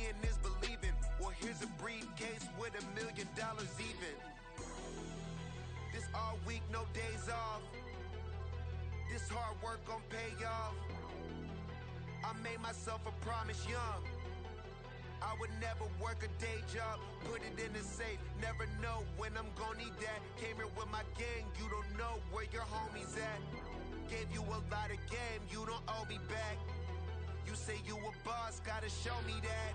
seeing is believing. Well, here's a briefcase with $1 million even. This all week, no days off. This hard work gon' pay off. I made myself a promise young. I would never work a day job, put it in the safe. Never know when I'm gon' need that. Came here with my gang, you don't know where your homies at. Gave you a lot of game, you don't owe me back. You say you a boss, gotta show me that.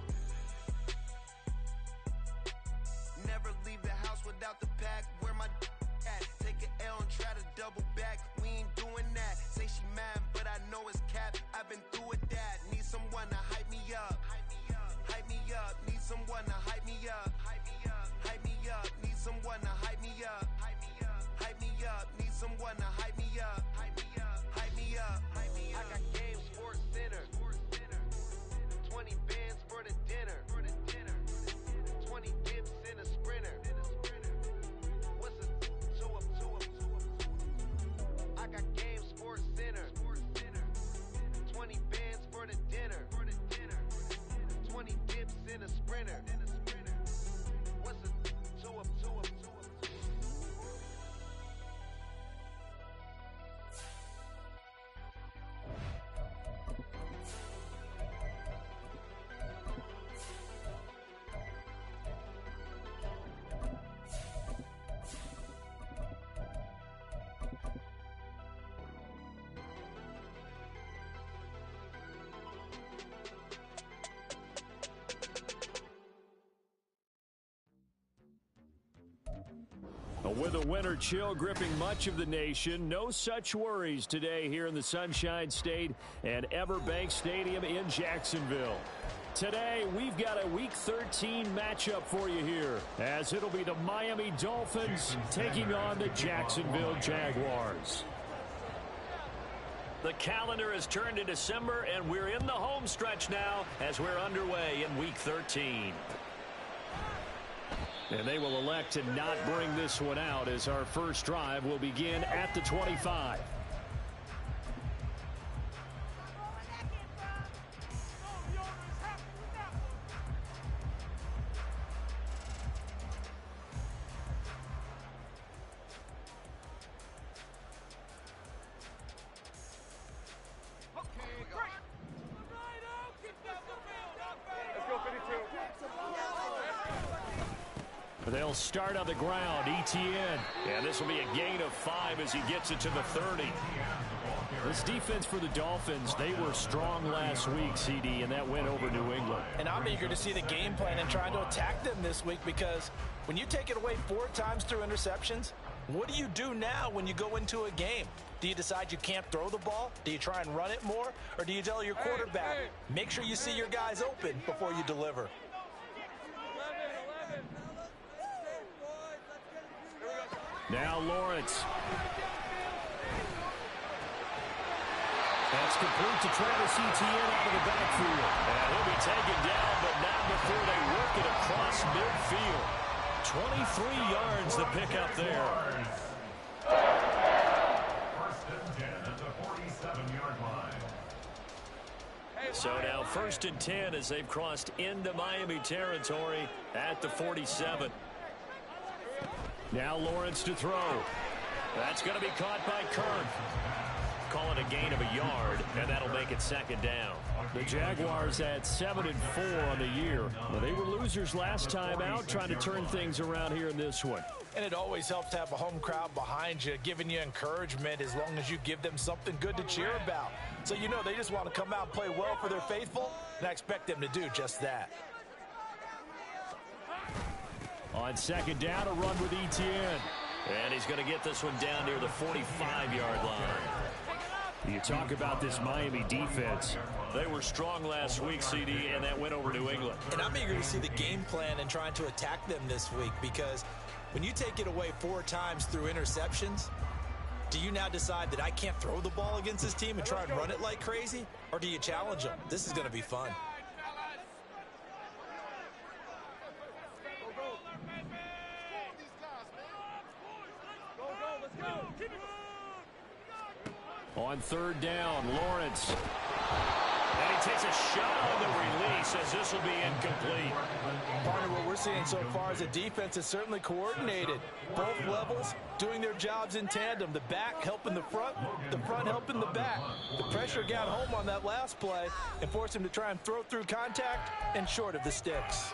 Never leave the house without the pack. Where my at? Take an L and try to double back. We ain't doing that. Say she mad, but I know it's cap. I've been through with that. Need someone to hype me up. Hype me up. Need someone to hype me up. Hype me up. Need someone to hype me up. Hype me up. Need someone to hype me up. Hype me up. I got game, Sports Center. 20 bands for the dinner. 20 dips in a sprinter. What's a 2 up? I got game, Sports Center. 20 bands for the dinner. 20 dips in a sprinter. What's a 2 up? With a winter chill gripping much of the nation, no such worries today here in the Sunshine State and Everbank Stadium in Jacksonville. Today, we've got a Week 13 matchup for you here, as it'll be the Miami Dolphins taking on the Jacksonville Jaguars. The calendar has turned to December, and we're in the home stretch now as we're underway in Week 13. And they will elect to not bring this one out as our first drive will begin at the 25. They'll start on the ground. Etienne. And this will be a gain of 5 as he gets it to the 30. This defense for the Dolphins, they were strong last week, CD, and that went over New England. And I'm eager to see the game plan and trying to attack them this week, because when you take it away 4 times through interceptions, what do you do now when you go into a game? Do you decide you can't throw the ball? Do you try and run it more? Or do you tell your quarterback, make sure you see your guys open before you deliver? Now Lawrence. That's complete to Travis Etienne out of the backfield. And he'll be taken down, but not before they work it across midfield. 23 yards the pickup there. First and 10 at the 47-yard line. So now 1st and 10 as they've crossed into Miami territory at the 47. Now Lawrence to throw. That's going to be caught by Kirk. Call it a gain of a yard, and that'll make it 2nd down. The Jaguars at 7-4 on the year. Well, they were losers last time out, trying to turn things around here in this one. And it always helps to have a home crowd behind you, giving you encouragement as long as you give them something good to cheer about. So you know they just want to come out and play well for their faithful, and I expect them to do just that. On 2nd down, a run with Etienne. And he's going to get this one down near the 45-yard line. You talk about this Miami defense. They were strong last week, CD, and that went over New England. And I'm eager to see the game plan and trying to attack them this week, because when you take it away 4 times through interceptions, do you now decide that I can't throw the ball against this team and try and run it like crazy? Or do you challenge them? This is going to be fun. On 3rd down, Lawrence. And he takes a shot on the release as this will be incomplete. Partner, what we're seeing so far is the defense is certainly coordinated. Both levels doing their jobs in tandem. The back helping the front helping the back. The pressure got home on that last play and forced him to try and throw through contact and short of the sticks.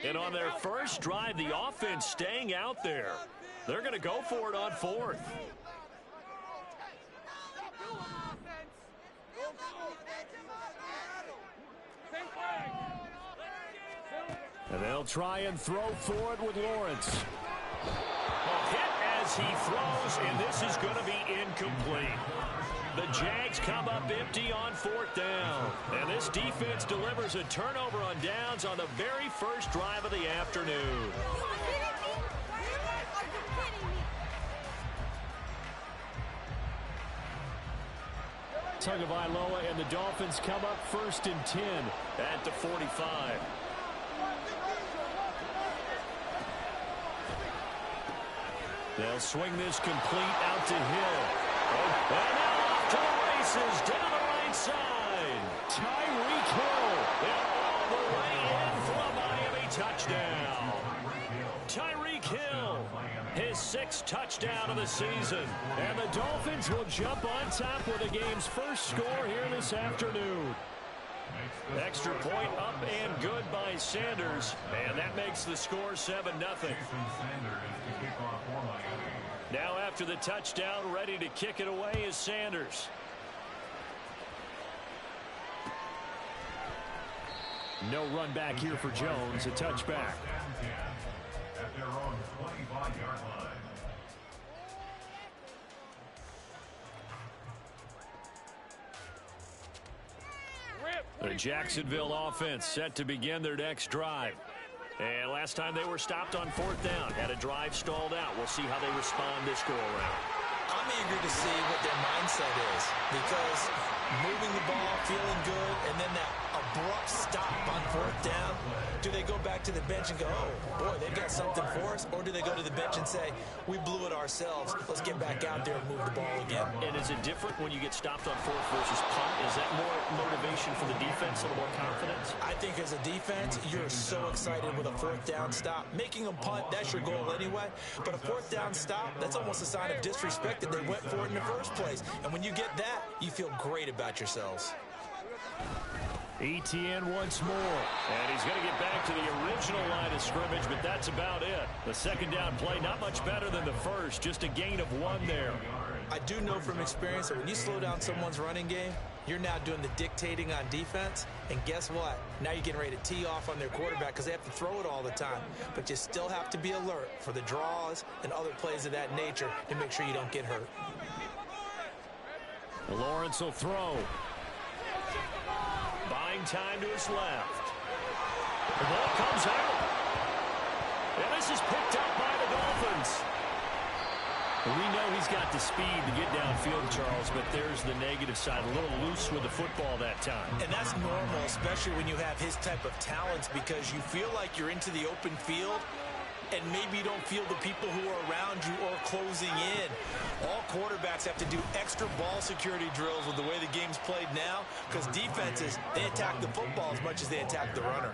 And on their first drive, the offense staying out there. They're going to go for it on fourth. And they'll try and throw for it with Lawrence. A hit as he throws, and this is going to be incomplete. The Jags come up empty on fourth down. And this defense delivers a turnover on downs on the very first drive of the afternoon. Tagovailoa and the Dolphins come up first and 10 at the 45. They'll swing this complete out to Hill. And now off to the races down the right side. Tyreek Hill and all the way in for a Miami touchdown. Tyreek Hill, his sixth touchdown of the season. And the Dolphins will jump on top with the game's first score here this afternoon. Extra point up and good by Sanders. And that makes the score 7-0. Now after the touchdown, ready to kick it away is Sanders. No run back here for Jones, a touchback. At their own 25-yard line. The Jacksonville offense set to begin their next drive. And last time they were stopped on fourth down, had a drive stalled out. We'll see how they respond this go-around. I'm eager to see what their mindset is, because moving the ball, feeling good, and then that abrupt stop on fourth down, do they go back to the bench and go, oh, boy, they've got something for us? Or do they go to the bench and say, we blew it ourselves, let's get back out there and move the ball again? And is it different when you get stopped on fourth versus punt? Is that more motivation for the defense, a little more confidence? I think as a defense, you're so excited with a fourth down stop. Making them punt, that's your goal anyway. But a fourth down stop, that's almost a sign of disrespect that they went for it in the first place. And when you get that, you feel great about yourselves. ETN once more. And he's going to get back to the original line of scrimmage, but that's about it. The second down play, not much better than the first. Just a gain of 1 there. I do know from experience that when you slow down someone's running game, you're now doing the dictating on defense. And guess what? Now you're getting ready to tee off on their quarterback because they have to throw it all the time. But you still have to be alert for the draws and other plays of that nature to make sure you don't get hurt. Lawrence will throw. Buying time to his left. The ball comes out. And this is picked up by the Dolphins. We know he's got the speed to get downfield, Charles, but there's the negative side. A little loose with the football that time. And that's normal, especially when you have his type of talents, because you feel like you're into the open field and maybe you don't feel the people who are around you or closing in. All quarterbacks have to do extra ball security drills with the way the game's played now, because defenses, they attack the football as much as they attack the runner.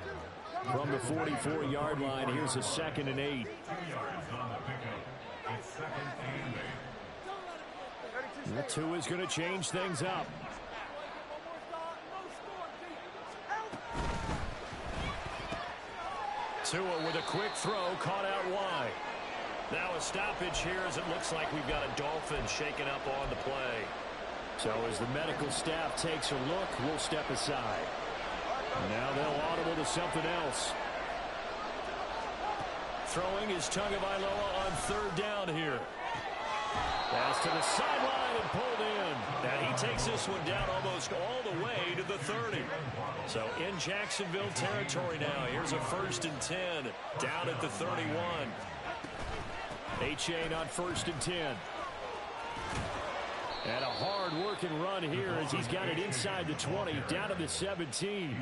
From the 44-yard line, here's a 2nd and 8. 2 yards on the pickup. It's 2nd and 8. The 2 is going to change things up. Tua with a quick throw, caught out wide. Now a stoppage here as it looks like we've got a Dolphin shaken up on the play. So as the medical staff takes a look, we'll step aside. Now they'll audible to something else. Throwing is Tagovailoa on 3rd down here. Pass to the sideline and pulled in. And he takes this one down almost all the way to the 30. So in Jacksonville territory now. Here's a 1st and 10 down at the 31. A chain on 1st and 10. And a hard-working run here as he's got it inside the 20, down to the 17.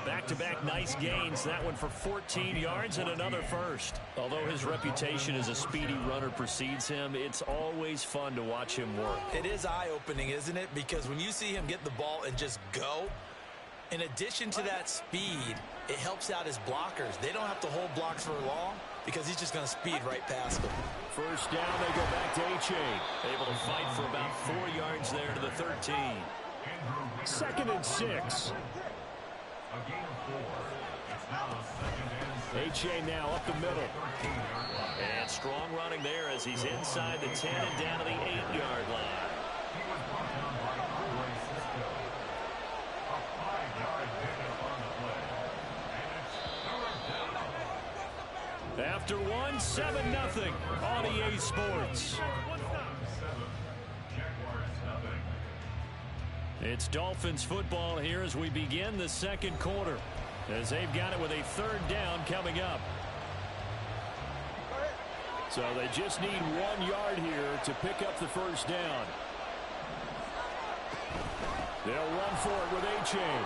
Back-to-back nice gains. That one for 14 yards and another first. Although his reputation as a speedy runner precedes him, it's always fun to watch him work. It is eye-opening, isn't it? Because when you see him get the ball and just go, in addition to that speed, it helps out his blockers. They don't have to hold blocks for long because he's just going to speed right past them. First down, they go back to H.A. Able to fight for about 4 yards there to the 13. 2nd and 6. H.A. now up the middle. And strong running there as he's inside the 10 and down to the 8-yard line. After one, 7-0 on EA Sports. It's Dolphins football here as we begin the second quarter, as they've got it with a 3rd down coming up. So they just need 1 yard here to pick up the first down. They'll run for it with H.A.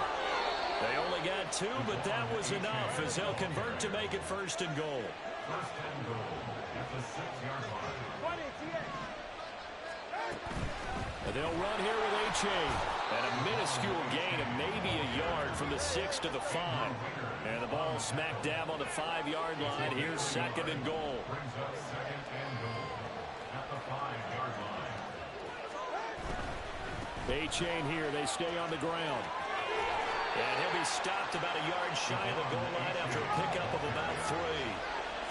They only got 2, but that was enough as they'll convert to make it 1st and goal. First and goal at the 6-yard line. They'll run here with H.A. And a minuscule gain of maybe a yard from the 6 to the 5. And the ball smack dab on the 5-yard line. Here's 2nd and goal. Brings up 2nd and goal at the 5-yard line. H.A. here, they stay on the ground. And he'll be stopped about a yard shy of the goal line after a pickup of about 3.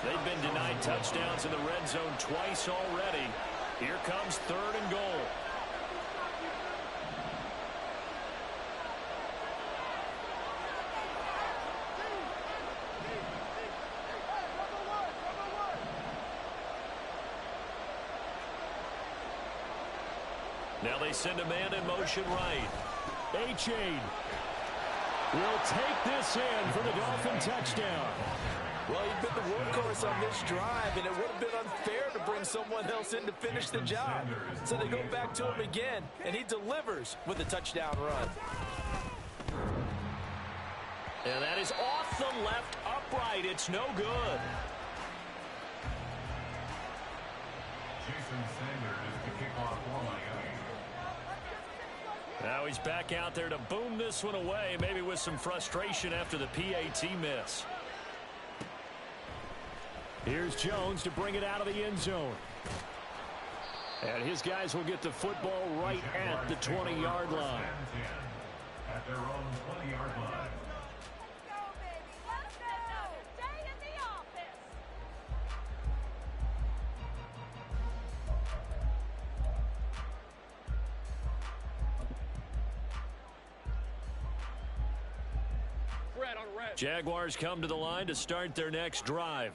They've been denied touchdowns in the red zone twice already. Here comes 3rd and goal. Now they send a man in motion right. H.A. will take this in for the Dolphin touchdown. Well, he's been the workhorse on this drive, and it would have been unfair to bring someone else in to finish the job. So they go back to him again, and he delivers with a touchdown run. And that is off the left upright. It's no good. Jason Sanders is the kickoff for Miami. Now he's back out there to boom this one away, maybe with some frustration after the PAT miss. Here's Jones to bring it out of the end zone. And his guys will get the football right at the 20-yard line. At their own 20-yard line. Jaguars come to the line to start their next drive.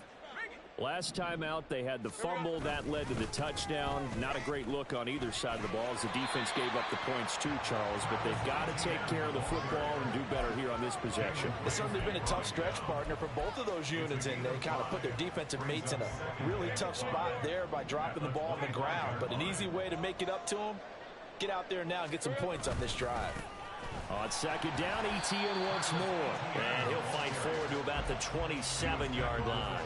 Last time out, they had the fumble. That led to the touchdown. Not a great look on either side of the ball as the defense gave up the points too, Charles. But they've got to take care of the football and do better here on this possession. It's certainly been a tough stretch, partner, for both of those units, and they kind of put their defensive mates in a really tough spot there by dropping the ball on the ground. But an easy way to make it up to them, get out there now and get some points on this drive. On 2nd down, ETN once more. And he'll fight forward to about the 27-yard line.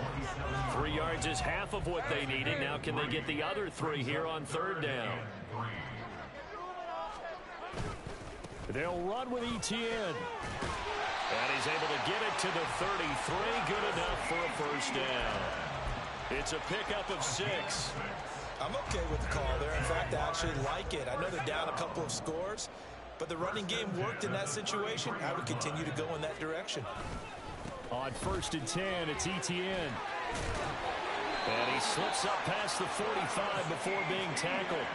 3 yards is half of what they needed. Now can they get the other 3 here on 3rd down? They'll run with ETN. And he's able to get it to the 33. Good enough for a first down. It's a pickup of 6. I'm okay with the call there. In fact, I actually like it. I know they're down a couple of scores, but the running game worked in that situation. I would continue to go in that direction. On 1st and 10, it's ETN. And he slips up past the 45 before being tackled.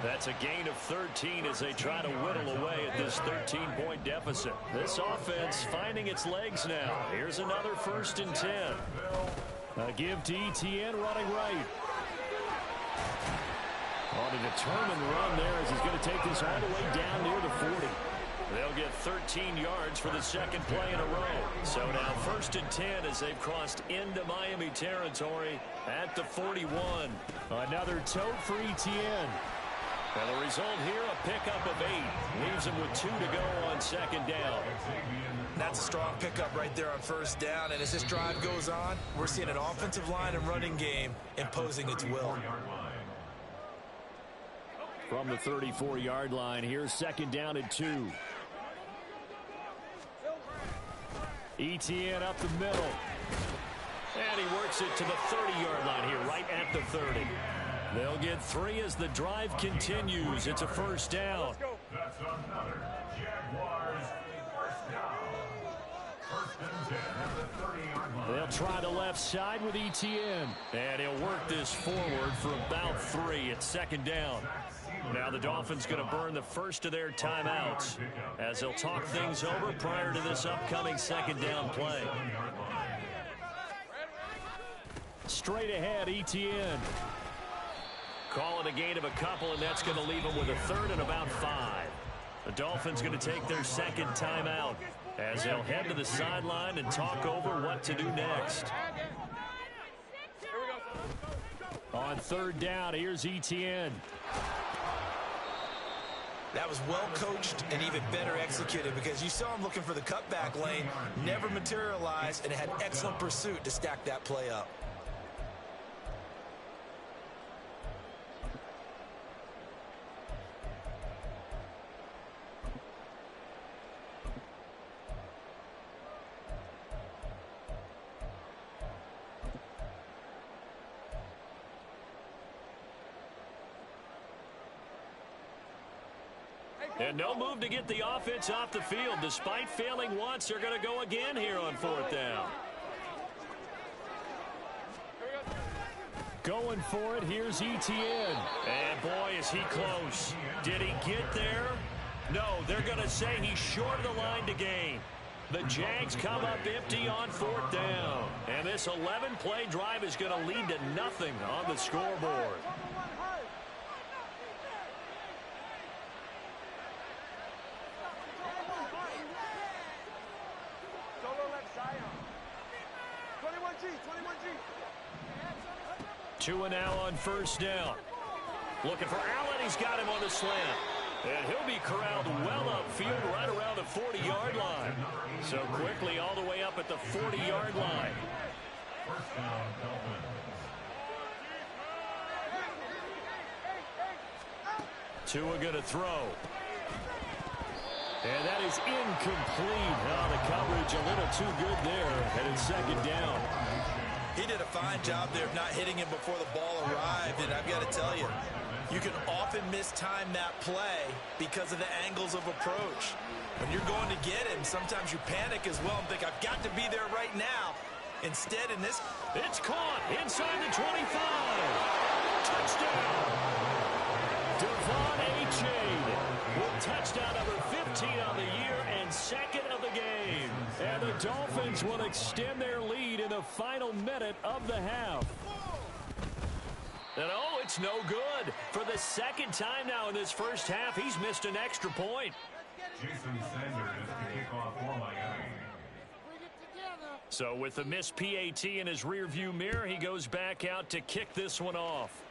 That's a gain of 13 as they try to whittle away at this 13-point deficit. This offense finding its legs now. Here's another 1st and 10. A give to ETN running right. On a determined run there as he's going to take this all the way down near the 40. They'll get 13 yards for the second play in a row. So now 1st and 10 as they've crossed into Miami territory at the 41. Another tote for ETN. And the result here, a pickup of 8. Leaves him with 2 to go on second down. That's a strong pickup right there on first down. And as this drive goes on, we're seeing an offensive line and running game imposing its will. From the 34-yard line, here's second down and 2. Etienne up the middle. And he works it to the 30-yard line here, right at the 30. They'll get 3 as the drive continues. It's a first down. That's another Jaguars first down. First and 10 at the 30-yard line. They'll try the left side with Etienne. And he'll work this forward for about 3 at second down. Now the Dolphins going to burn the first of their timeouts as they'll talk things over prior to this upcoming second down play. Straight ahead, Etienne. Call it a gain of a couple, and that's going to leave them with a third and about 5. The Dolphins going to take their second timeout as they'll head to the sideline and talk over what to do next. On third down, here's Etienne. That was well coached and even better executed because you saw him looking for the cutback lane, never materialized, and had excellent pursuit to stack that play up. And no move to get the offense off the field. Despite failing once, they're going to go again here on fourth down. Going for it, here's Etienne. And boy, is he close. Did he get there? No, they're going to say he's short of the line to gain. The Jags come up empty on fourth down. And this 11-play drive is going to lead to nothing on the scoreboard. Tua now on first down. Looking for Allen. He's got him on the slant. And he'll be corralled well upfield right around the 40-yard line. So quickly all the way up at the 40-yard line. First down, Dolphins. Tua going to throw. And that is incomplete. Oh, the coverage a little too good there. And it's second down. He did a fine job there of not hitting him before the ball arrived, and I've got to tell you, you can often mistime that play because of the angles of approach. When you're going to get him, sometimes you panic as well and think, I've got to be there right now. Instead, in this... It's caught inside the 25. Touchdown. Devon Achane with touchdown number 15 on the year and second of the game. And the Dolphins will extend their lead in the final minute of the half. And oh, it's no good. For the second time now in this first half, he's missed an extra point. Jason Sanders to kick off for Miami. So with the missed PAT in his rearview mirror, he goes back out to kick this one off.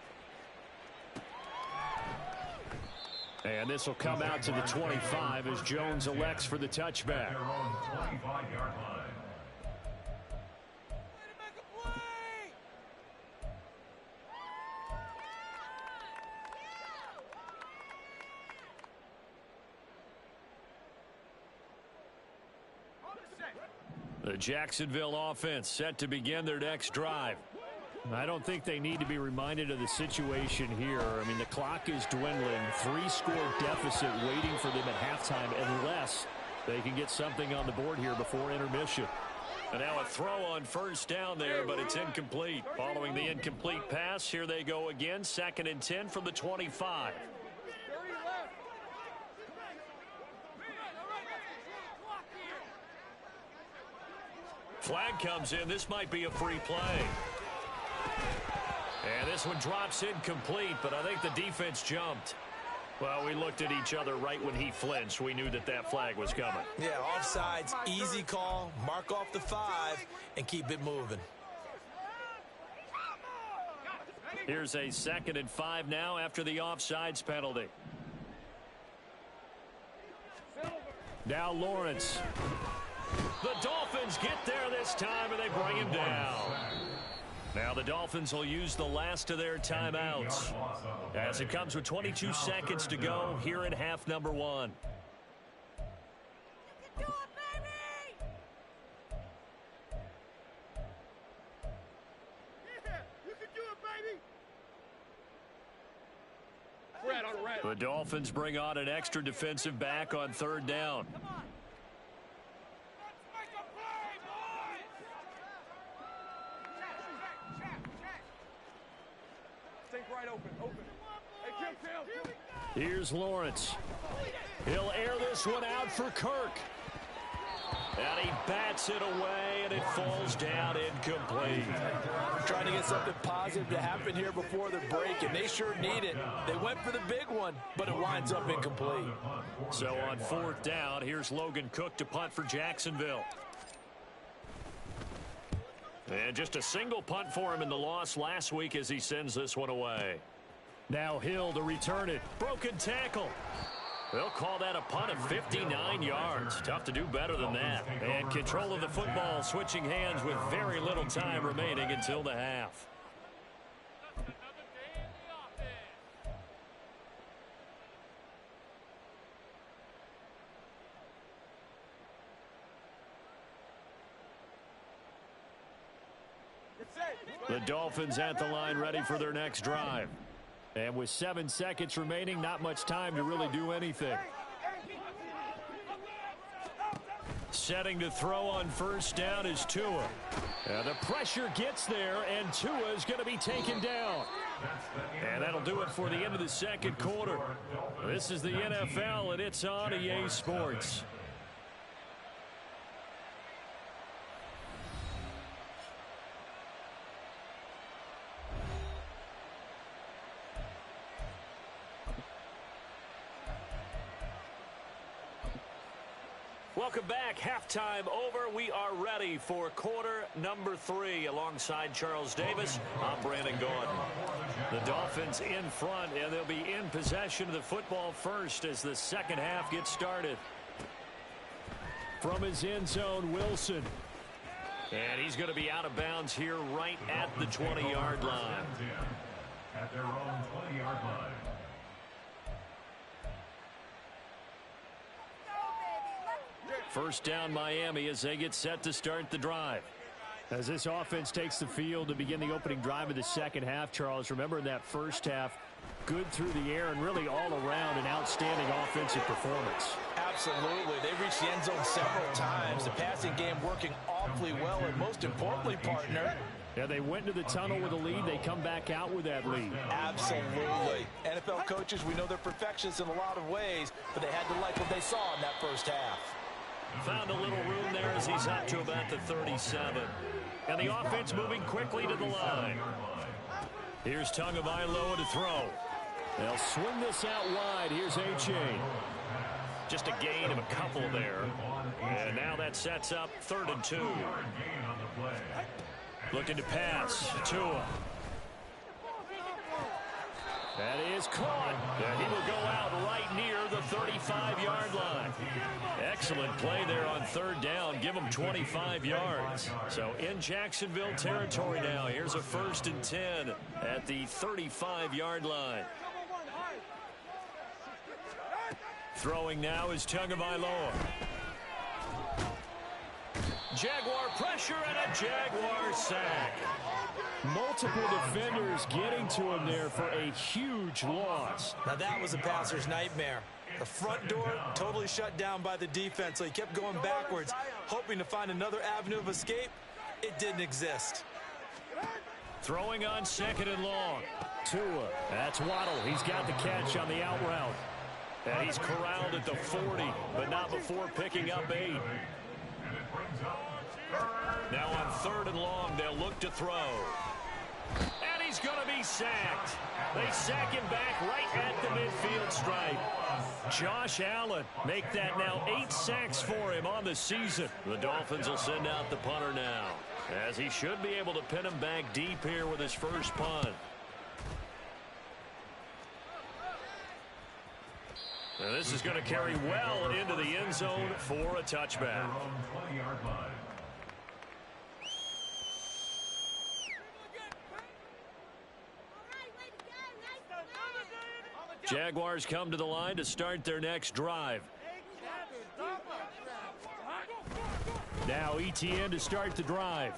And this will come out to the 25 as Jones elects for the touchback. Their own 25-yard line. The Jacksonville offense set to begin their next drive. I don't think they need to be reminded of the situation here. I mean, the clock is dwindling. 3-score deficit waiting for them at halftime unless they can get something on the board here before intermission. And now a throw on first down there, but it's incomplete. Following the incomplete pass, here they go again. 2nd and 10 from the 25. Flag comes in. This might be a free play. And this one drops incomplete, but I think the defense jumped. Well, we looked at each other right when he flinched. We knew that that flag was coming. Yeah, offsides, easy call. Mark off the 5 and keep it moving. Here's a 2nd and 5 now after the offsides penalty. Now Lawrence. The Dolphins get there this time, and they bring him down. Now the Dolphins will use the last of their timeouts as it comes with 22 seconds to go here in half number 1. The Dolphins bring on an extra defensive back on 3rd down. Here's Lawrence. He'll air this one out for Kirk. And he bats it away, and it falls down incomplete. Trying to get something positive to happen here before the break, and they sure need it. They went for the big one, but it winds up incomplete. So on 4th down, here's Logan Cook to punt for Jacksonville. And just a single punt for him in the loss last week as he sends this one away. Now Hill to return it. Broken tackle. They'll call that a punt of 59 yards. Tough to do better than that. And control of the football switching hands with very little time remaining until the half. The Dolphins at the line ready for their next drive. And with 7 seconds remaining, not much time to really do anything. Setting to throw on 1st down is Tua. The pressure gets there, and Tua is going to be taken down. And that'll do it for the end of the 2nd quarter. This is the NFL, and it's on EA Sports. Welcome back. Halftime over. We are ready for quarter number 3. Alongside Charles Davis, I'm Brandon Gordon. The Dolphins in front, and they'll be in possession of the football first as the 2nd half gets started. From his end zone, Wilson. And he's going to be out of bounds here right at the 20-yard line. At their own 20-yard line. First down Miami as they get set to start the drive. As this offense takes the field to begin the opening drive of the 2nd half, Charles, remember in that 1st half, good through the air and really all around an outstanding offensive performance. Absolutely. They reached the end zone several times. The passing game working awfully well, and most importantly, partner, yeah, they went into the tunnel with a lead. They come back out with that lead. Absolutely. NFL coaches, we know they're perfectionists in a lot of ways, but they had to like what they saw in that 1st half. Found a little room there as he's up to about the 37. And the offense moving quickly to the line. Here's Tagovailoa to throw. They'll swing this out wide. Here's A-Chain. Just a gain of a couple there. And now that sets up 3rd and 2. Looking to pass. Tua. That is caught. And he will go out right near the 35-yard line. Excellent play there on 3rd down. Give him 25 yards. So in Jacksonville territory now. Here's a 1st and 10 at the 35-yard line. Throwing now is Tagovailoa. Jaguar pressure and a Jaguar sack. Multiple defenders getting to him there for a huge loss. Now that was a passer's nightmare. The front door totally shut down by the defense, so he kept going backwards, hoping to find another avenue of escape. It didn't exist. Throwing on 2nd and long. Tua. That's Waddle. He's got the catch on the out route. And he's corralled at the 40, but not before picking up 8. Now on 3rd and long, they'll look to throw. And he's going to be sacked. They sack him back right at the midfield stripe. Josh Allen make that now 8 sacks for him on the season. The Dolphins will send out the punter now, as he should be able to pin him back deep here with his first punt. And this is going to carry well into the end zone for a touchback. 20-yard line. Jaguars come to the line to start their next drive. Now ETN to start the drive.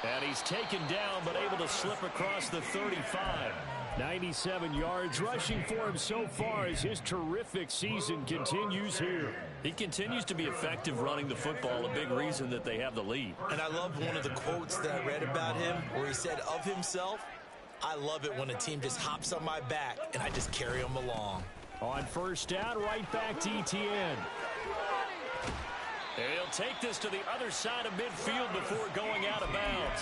And he's taken down but able to slip across the 35. 97 yards rushing for him so far as his terrific season continues here. He continues to be effective running the football, a big reason that they have the lead. And I love one of the quotes that I read about him where he said of himself, "I love it when a team just hops on my back and I just carry them along." On first down, right back to ETN. And he'll take this to the other side of midfield before going out of bounds.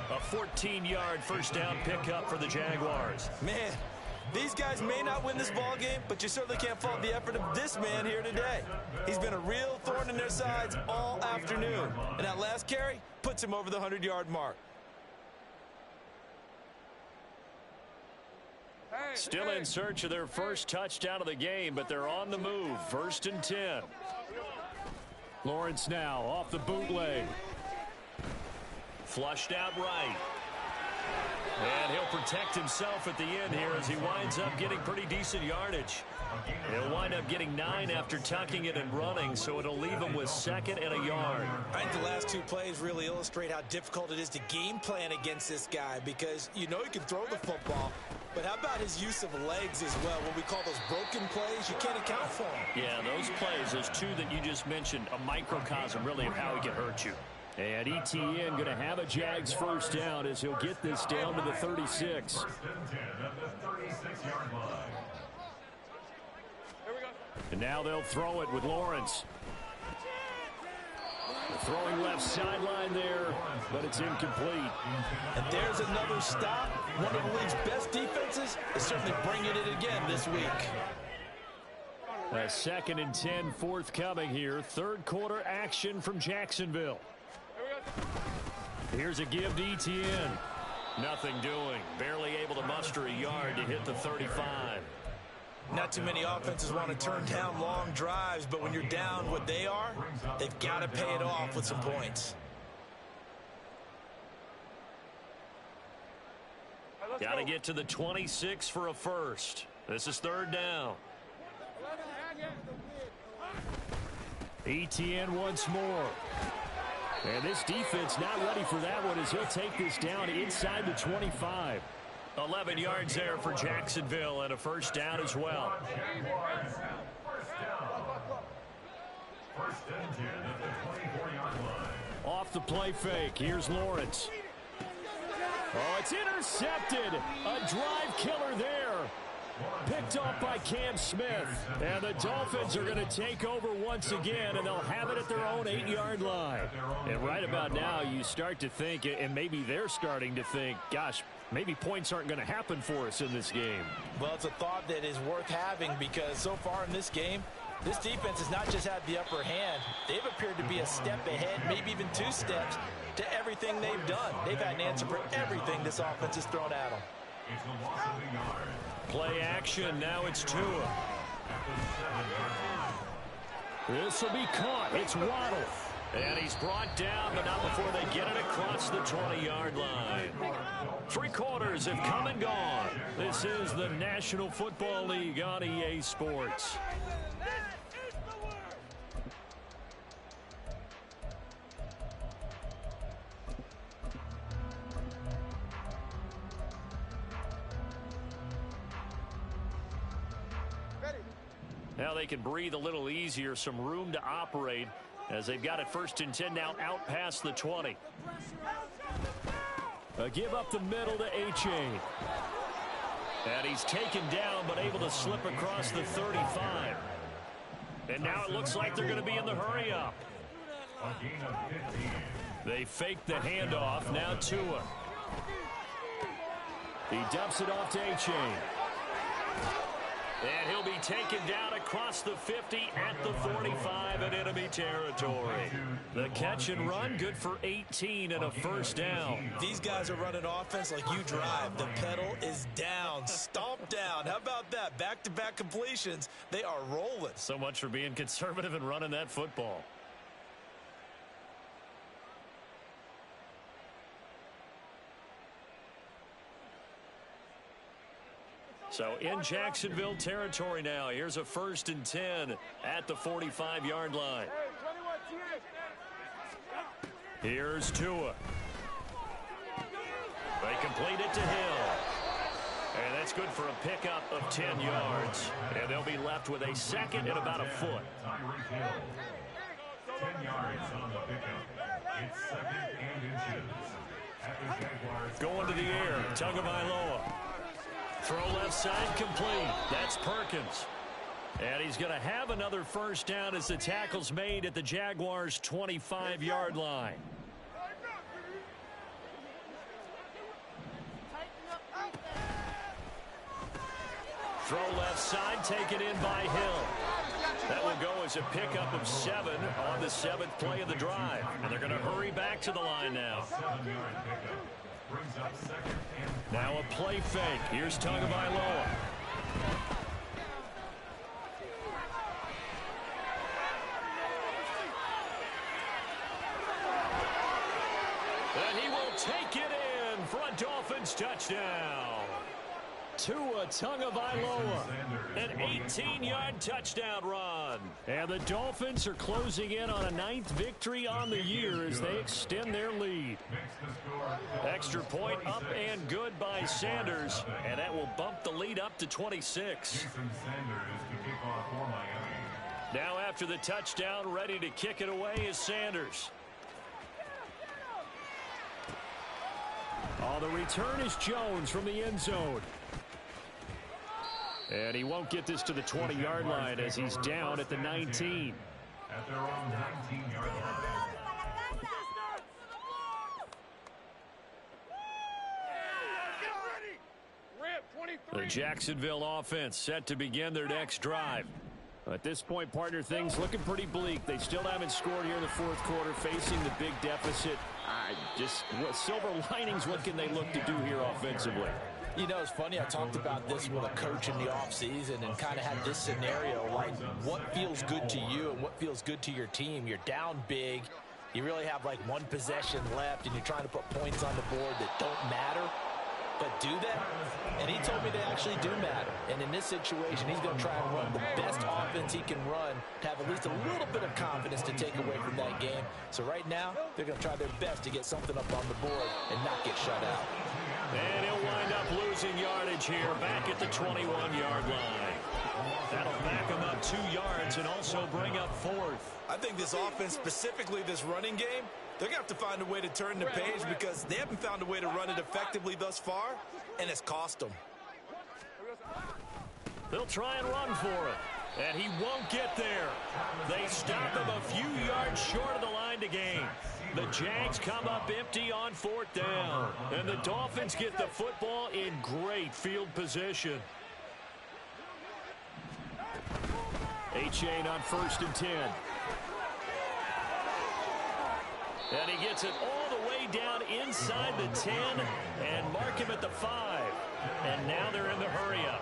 A 14-yard first down pickup for the Jaguars. Man, these guys may not win this ball game, but you certainly can't fault the effort of this man here today. He's been a real thorn in their sides all afternoon. And that last carry puts him over the 100-yard mark. Still in search of their first touchdown of the game, but they're on the move. 1st and 10. Lawrence now off the bootleg. Flushed out right. And he'll protect himself at the end here as he winds up getting pretty decent yardage. He'll wind up getting 9 after tucking it and running, so it'll leave him with 2nd and a yard. I think the last two plays really illustrate how difficult it is to game plan against this guy because you know he can throw the football, but how about his use of legs as well? What we call those broken plays, you can't account for them. Yeah, those plays, those two that you just mentioned, a microcosm really of how he can hurt you. And ETN going to have a Jags first down as he'll get this down to the 36. 1st and 10 at the 36-yard line. And now they'll throw it with Lawrence. Throwing left sideline there, but it's incomplete. And there's another stop. One of the league's best defenses is certainly bringing it again this week. A 2nd and 10 forthcoming here. Third quarter action from Jacksonville. Here's a give to ETN. Nothing doing. Barely able to muster a yard to hit the 35. Not too many offenses want to turn down long drives, but when you're down what they are, they've got to pay it off with some points. Got to get to the 26 for a first. This is 3rd down. ETN once more. And this defense not ready for that one as he'll take this down inside the 25. 11 yards there for Jacksonville and a first down as well. Jaguars, first down. 1st and 10 at the 24-yard line. Off the play fake. Here's Lawrence. Oh, it's intercepted. A drive killer there. Picked off by Cam Smith. And the Dolphins are going to take over once again, and they'll have it at their own 8-yard line. And right about now, you start to think, and maybe they're starting to think, gosh, maybe points aren't going to happen for us in this game. Well, it's a thought that is worth having because so far in this game, this defense has not just had the upper hand. They've appeared to be a step ahead, maybe even 2 steps, to everything they've done. They've had an answer for everything this offense has thrown at them. It's a loss of a yard. Play action. Now it's Tua. This will be caught. It's Waddle. And he's brought down, but not before they get it across the 20-yard line. 3 quarters have come and gone. This is the National Football League on EA Sports. Now they can breathe a little easier, some room to operate as they've got it 1st and 10 now out past the 20. A give up the middle to A-Chain. And he's taken down but able to slip across the 35. And now it looks like they're going to be in the hurry up. A gain of 15. They fake the handoff. Now Tua. He dumps it off to A-Chain. And he'll be taken down across the 50 at the 45 in enemy territory. The catch and run, good for 18 and a first down. These guys are running offense like you drive. The pedal is down, stomp down. How about that? Back-to-back completions. They are rolling. So much for being conservative and running that football. So in Jacksonville territory now. Here's a 1st and 10 at the 45-yard line. Here's Tua. They complete it to Hill. And that's good for a pickup of 10 yards. And they'll be left with a second and about a foot. 10 yards on the pickup. It's 2nd and inches. At the Jaguars. Going to the air. Tagovailoa. Throw left side complete. That's Perkins. And he's going to have another first down as the tackle's made at the Jaguars' 25-yard line. Throw left side, taken in by Hill. That will go as a pickup of 7 on the 7th play of the drive. And they're going to hurry back to the line now. Now a play fake. Here's Tagovailoa. And he will take it in for a Dolphins touchdown. Tua Tagovailoa, an 18-yard touchdown run. And the Dolphins are closing in on a 9th victory on the year as they extend their lead. Extra point up and good by Sanders, and that will bump the lead up to 26. Now after the touchdown, ready to kick it away is Sanders. Oh, the return is Jones from the end zone. And he won't get this to the 20-yard line as he's down at the 19. At their own 19-yard line. The Jacksonville offense set to begin their next drive. At this point, partner, things looking pretty bleak. They still haven't scored here in the 4th quarter, facing the big deficit. What silver linings, what can they look to do here offensively? You know, it's funny, I talked about this with a coach in the offseason and kind of had this scenario, like what feels good to you and what feels good to your team. You're down big. You really have like 1 possession left, and you're trying to put points on the board that don't matter. But do that? And he told me they actually do matter. And in this situation, he's going to try and run the best offense he can run to have at least a little bit of confidence to take away from that game. So right now, they're going to try their best to get something up on the board and not get shut out. And he'll wind up losing yardage here back at the 21-yard line. That'll back him up 2 yards and also bring up 4th. I think this offense, specifically this running game, they're going to have to find a way to turn the page because they haven't found a way to run it effectively thus far, and it's cost them. They'll try and run for it, and he won't get there. They stop him a few yards short of the line to gain. The Jags come up empty on 4th down, and the Dolphins get the football in great field position. Achane on 1st and 10. And he gets it all the way down inside the 10 and mark him at the 5. And now they're in the hurry-up.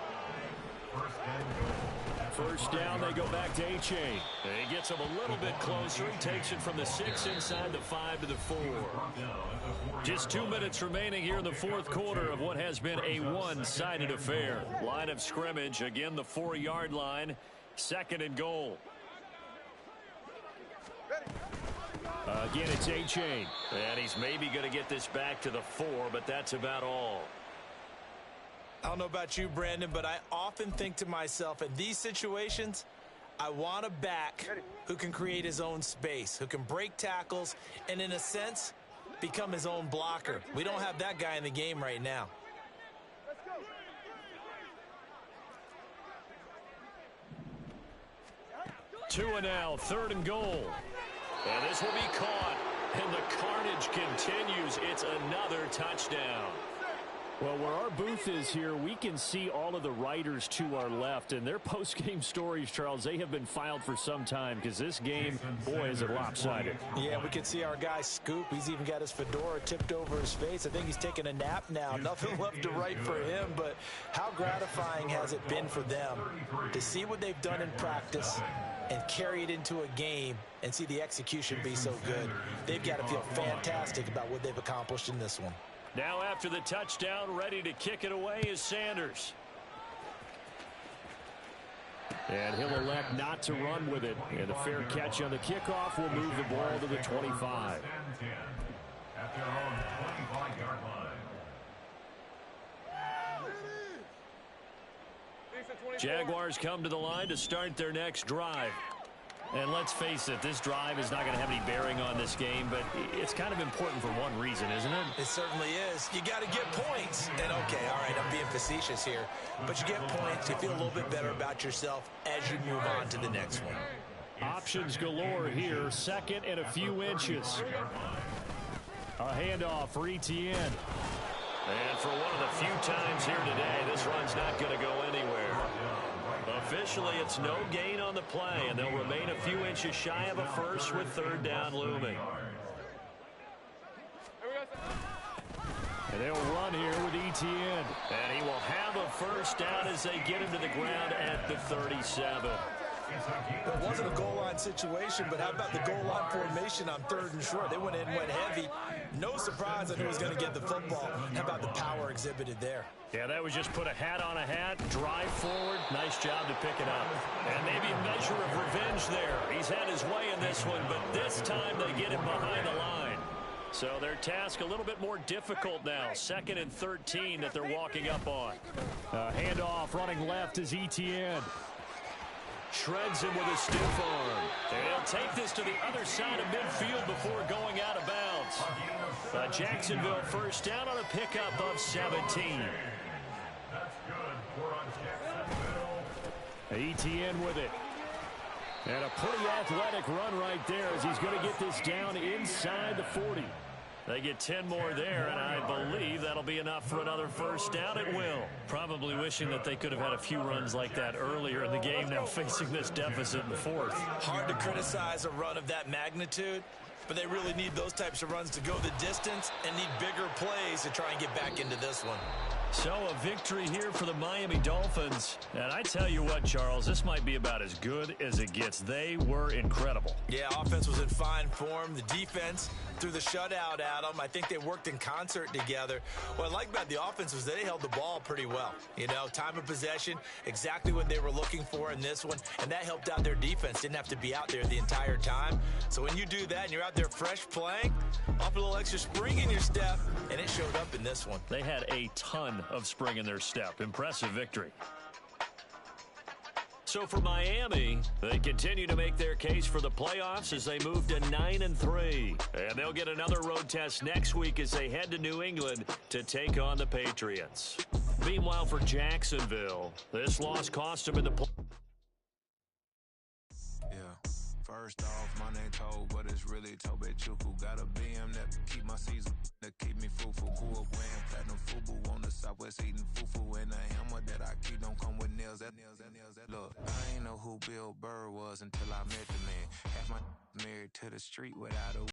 First down, they go back to Achane. And he gets him a little bit closer. He takes it from the 6 inside the 5 to the 4. Just 2 minutes remaining here in the 4th quarter of what has been a one-sided affair. Line of scrimmage, again the 4-yard line. 2nd and goal. Again, it's Achane. And he's maybe going to get this back to the 4, but that's about all. I don't know about you, Brandon, but I often think to myself, in these situations, I want a back who can create his own space, who can break tackles, and in a sense, become his own blocker. We don't have that guy in the game right now. Tua now, 3rd and goal. And this will be caught. And the carnage continues. It's another touchdown. Well, where our booth is here, we can see all of the writers to our left, and their post-game stories, Charles, they have been filed for some time because this game, boy, is it lopsided. Yeah, we can see our guy Scoop. He's even got his fedora tipped over his face. I think he's taking a nap now. Nothing left to write for him, but how gratifying has it been for them to see what they've done in practice and carry it into a game and see the execution be so good. They've got to feel fantastic about what they've accomplished in this one. Now after the touchdown, ready to kick it away is Sanders. And he'll elect not to run with it. And a fair catch on the kickoff will move the ball to the 25. At their own 25-yard line. Jaguars come to the line to start their next drive. And let's face it, this drive is not going to have any bearing on this game, but it's kind of important for one reason, isn't it? It certainly is. You got to get points. And, okay, all right, I'm being facetious here. But you get points, you feel a little bit better about yourself as you move on to the next one. Options galore here, second and a few inches. A handoff for Etienne. And for one of the few times here today, this run's not going to go anywhere. Officially, it's no gain on the play, and they'll remain a few inches shy of a first with third down looming. And they'll run here with Etienne. And he will have a first down as they get him to the ground at the 37. It wasn't a goal line situation, but how about the goal line formation on third and short? They went in, went heavy. No surprise on who was going to get the football. How about the power exhibited there? Yeah, that was just put a hat on a hat, drive forward. Nice job to pick it up. And maybe a measure of revenge there. He's had his way in this one, but this time they get him behind the line. So their task a little bit more difficult now. 2nd and 13 that they're walking up on. Handoff running left is Etienne. Shreds him with a stiff arm. And he'll take this to the other side of midfield before going out of bounds. Jacksonville first down on a pickup of 17. That's good for Etienne with it. And a pretty athletic run right there as he's going to get this down inside the 40. They get 10 more there, and I believe that'll be enough for another first down. It will. Probably wishing that they could have had a few runs like that earlier in the game, now facing this deficit in the fourth. Hard to criticize a run of that magnitude, but they really need those types of runs to go the distance and need bigger plays to try and get back into this one. So a victory here for the Miami Dolphins. And I tell you what, Charles, this might be about as good as it gets. They were incredible. Yeah, offense was in fine form. The defense threw the shutout at them. I think they worked in concert together. What I like about the offense was they held the ball pretty well. You know, time of possession, exactly what they were looking for in this one. And that helped out their defense. Didn't have to be out there the entire time. So when you do that and you're out there fresh playing, off a little extra spring in your step, and it showed up in this one. They had a ton of spring in their step. Impressive victory. So for Miami, they continue to make their case for the playoffs as they move to 9-3. And they'll get another road test next week as they head to New England to take on the Patriots. Meanwhile, for Jacksonville, this loss cost them in the First off, my name Toad, but it's really Tobe Chuku. Got a BM that keep my season, that keep me fruitful. Grew up wearing platinum FUBU on the Southwest eating fufu. And the hammer that I keep don't come with nails. Look, I ain't know who Bill Burr was until I met the man. Half my married to the street without a